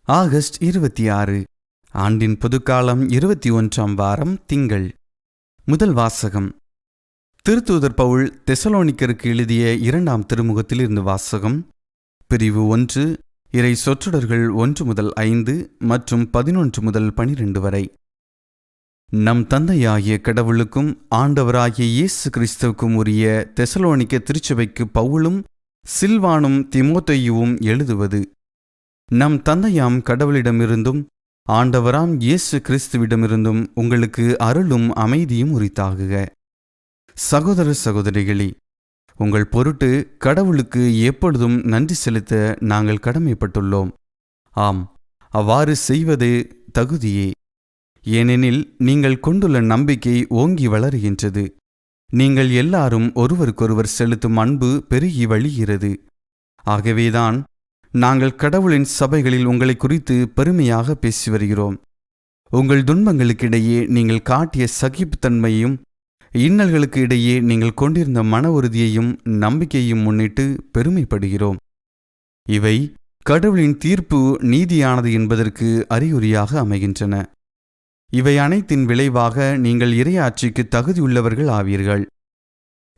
August 26 ஆண்டின் பொதுக்காலம் 21ஆம் வாரம் திங்கள். முதல் வாசகம் திருத்தூதர் பவுல் தெசலோனிக்கருக்கு எழுதிய 2ஆம் திருமுகத்திலிருந்து வாசகம். பிரிவு 1, இறை சொற்றொடர்கள் 1 முதல் 5 மற்றும் 11 முதல் 12 வரை. நம் தந்தையாகிய கடவுளுக்கும் ஆண்டவராகிய இயேசு கிறிஸ்துவுக்கும் உரிய தெசலோனிக்க திருச்சபைக்கு பவுலும் சில்வானும் தீமோத்தேயுவும் எழுதுவது. நம் தந்தையாம் கடவுளிடமிருந்தும் ஆண்டவராம் இயேசு கிறிஸ்துவிடமிருந்தும் உங்களுக்கு அருளும் அமைதியும் உரித்தாகுக. சகோதர சகோதரிகளே, உங்கள் பொருட்டு கடவுளுக்கு எப்பொழுதும் நன்றி செலுத்த நாங்கள் கடமைப்பட்டுள்ளோம். ஆம், அவ்வாறு செய்வது தகுதியே. ஏனெனில் நீங்கள் கொண்டுள்ள நம்பிக்கை ஓங்கி வளருகின்றது. நீங்கள் எல்லாரும் ஒருவருக்கொருவர் செலுத்தும் அன்பு பெருகி வழிகிறது. ஆகவேதான் நாங்கள் கடவுளின் சபைகளில் உங்களை குறித்து பெருமையாக பேசி வருகிறோம். உங்கள் துன்பங்களுக்கிடையே நீங்கள் காட்டிய சகிப்புத்தன்மையையும் இன்னல்களுக்கு இடையே நீங்கள் கொண்டிருந்த மன உறுதியையும் நம்பிக்கையையும் முன்னிட்டு பெருமைப்படுகிறோம். இவை கடவுளின் தீர்ப்பு நீதியானது என்பதற்கு அறிகுறியாக அமைகின்றன. இவை அனைத்தின் விளைவாக நீங்கள் இறையாட்சிக்கு தகுதியுள்ளவர்கள் ஆவீர்கள்.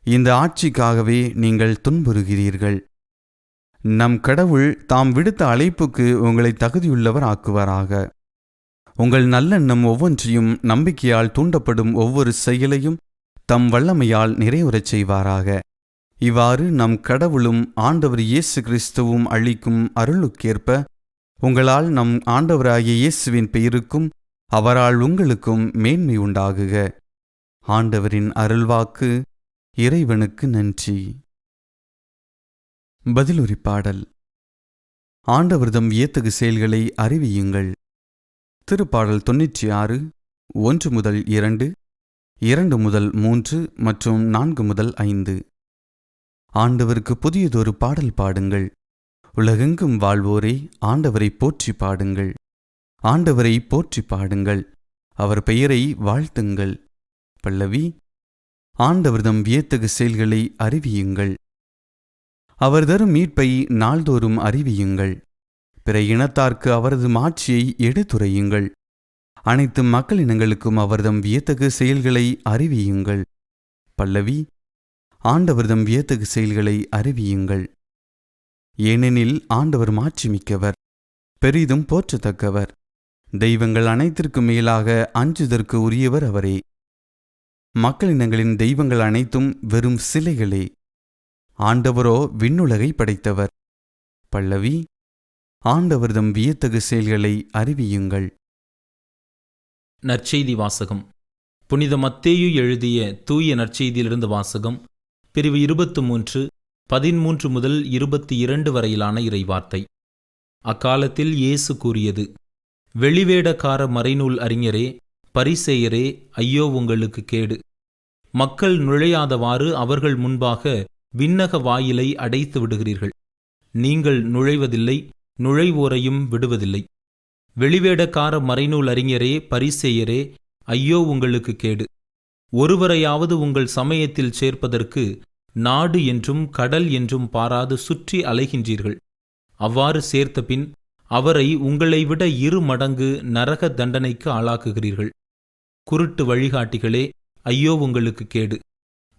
இந்த ஆட்சிக்காகவே நீங்கள் துன்புறுகிறீர்கள். நம் கடவுள் தாம் விடுத்த அழைப்புக்கு உங்களை தகுதியுள்ளவர் ஆக்குவாராக. உங்கள் நல்லெண்ணம் ஒவ்வொன்றையும் நம்பிக்கையால் தூண்டப்படும் ஒவ்வொரு செயலையும் தம் வல்லமையால் நிறைவுறச் செய்வாராக. இவ்வாறு நம் கடவுளும் ஆண்டவர் இயேசு கிறிஸ்துவும் அளிக்கும் அருளுக்கேற்ப உங்களால் நம் ஆண்டவராகிய இயேசுவின் பெயருக்கும் அவரால் உங்களுக்கும் மேன்மை உண்டாகுக. ஆண்டவரின் அருள்வாக்கு. இறைவனுக்கு நன்றி. பதிலுரை பாடல். ஆண்டவர்தம் வியத்தகு செயல்களை அறிவியுங்கள். திருப்பாடல் 96, 1 முதல் 2, 2 முதல் 3 மற்றும் 4 முதல் 5. ஆண்டவருக்கு புதியதொரு பாடல் பாடுங்கள். உலகெங்கும் வாழ்வோரே, ஆண்டவரை போற்றி பாடுங்கள். ஆண்டவரை போற்றி பாடுங்கள், அவர் பெயரை வாழ்த்துங்கள். பல்லவி. ஆண்டவர்தம் வியத்தகு செயல்களை அறிவியுங்கள். அவர் தரும் மீட்பை நாள்தோறும் அறிவியுங்கள். பிற இனத்தார்க்கு அவரது மாட்சியை எடுத்துரையுங்கள். அனைத்து மக்களினங்களுக்கும் அவர்தம் வியத்தகு செயல்களை அறிவியுங்கள். பல்லவி. ஆண்டவர்தம் வியத்தகு செயல்களை அறிவியுங்கள். ஏனெனில் ஆண்டவர் மாட்சிமிக்கவர், பெரிதும் போற்றத்தக்கவர். தெய்வங்கள் அனைத்திற்கு மேலாக அஞ்சுதற்கு உரியவர் அவரே. மக்களினங்களின் தெய்வங்கள் அனைத்தும் வெறும் சிலைகளே. ஆண்டவரோ விண்ணுலகை படைத்தவர். பல்லவி. ஆண்டவர்தம் வியத்தகு செயல்களை அறிவியுங்கள். நற்செய்தி வாசகம். புனித மத்தேயு எழுதிய தூய நற்செய்தியிலிருந்து வாசகம். பிரிவு 23, 13 முதல் 22 வரையிலான இறைவார்த்தை. அக்காலத்தில் இயேசு கூறியது: வெளிவேடக்கார மறைநூல் அறிஞரே, பரிசேயரே, ஐயோ உங்களுக்கு கேடு! மக்கள் நுழையாதவாறு அவர்கள் முன்பாக விண்ணக வாயிலை அடைத்து விடுகிறீர்கள். நீங்கள் நுழைவதில்லை, நுழைவோரையும் விடுவதில்லை. வெளிவேடக்கார மறைநூல் அறிஞரே, பரிசேயரே, ஐயோ உங்களுக்கு கேடு! ஒருவரையாவது உங்கள் சமயத்தில் சேர்ப்பதற்கு நாடு என்றும் கடல் என்றும் பாராது சுற்றி அலைகின்றீர்கள். அவ்வாறு சேர்த்தபின் அவரை உங்களை விட 2 மடங்கு நரக தண்டனைக்கு ஆளாக்குகிறீர்கள். குருட்டு வழிகாட்டிகளே, ஐயோ உங்களுக்கு கேடு!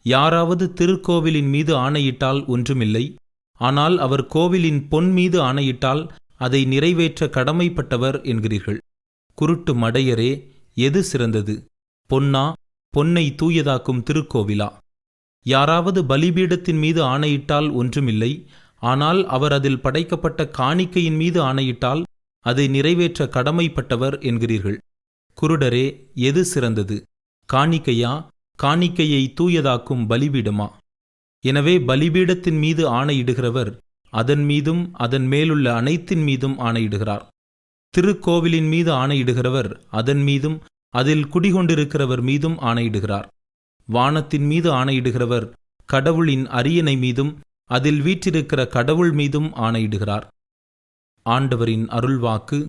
யாராவது திருக்கோவிலின் மீது ஆணையிட்டால் ஒன்றுமில்லை. ஆனால் அவர் கோவிலின் பொன் மீது ஆணையிட்டால் அதை நிறைவேற்ற கடமைப்பட்டவர் என்கிறீர்கள். குருட்டு மடையரே, எது சிறந்தது? பொன்னா, பொன்னை தூயதாக்கும் திருக்கோவிலா? யாராவது பலிபீடத்தின் மீது ஆணையிட்டால் ஒன்றுமில்லை. ஆனால் அவர் அதில் படைக்கப்பட்ட காணிக்கையின் மீது ஆணையிட்டால் அதை நிறைவேற்ற கடமைப்பட்டவர் என்கிறீர்கள். குருடரே, எது சிறந்தது? காணிக்கையா, காணிக்கையை தூயதாக்கும் பலிபீடமா? எனவே பலிபீடத்தின் மீது ஆணையிடுகிறவர் அதன் மீதும் அதன் மேலுள்ள அனைத்தின் மீதும் ஆணையிடுகிறார். திருக்கோவிலின் மீது ஆணையிடுகிறவர் அதன் மீதும் அதில் குடிகொண்டிருக்கிறவர் மீதும் ஆணையிடுகிறார். வானத்தின் மீது ஆணையிடுகிறவர் கடவுளின் அரியணை மீதும் அதில் வீற்றிருக்கிற கடவுள் மீதும் ஆணையிடுகிறார். ஆண்டவரின் அருள்வாக்கு.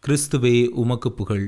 கிறிஸ்துவே, உமக்கு புகழ்.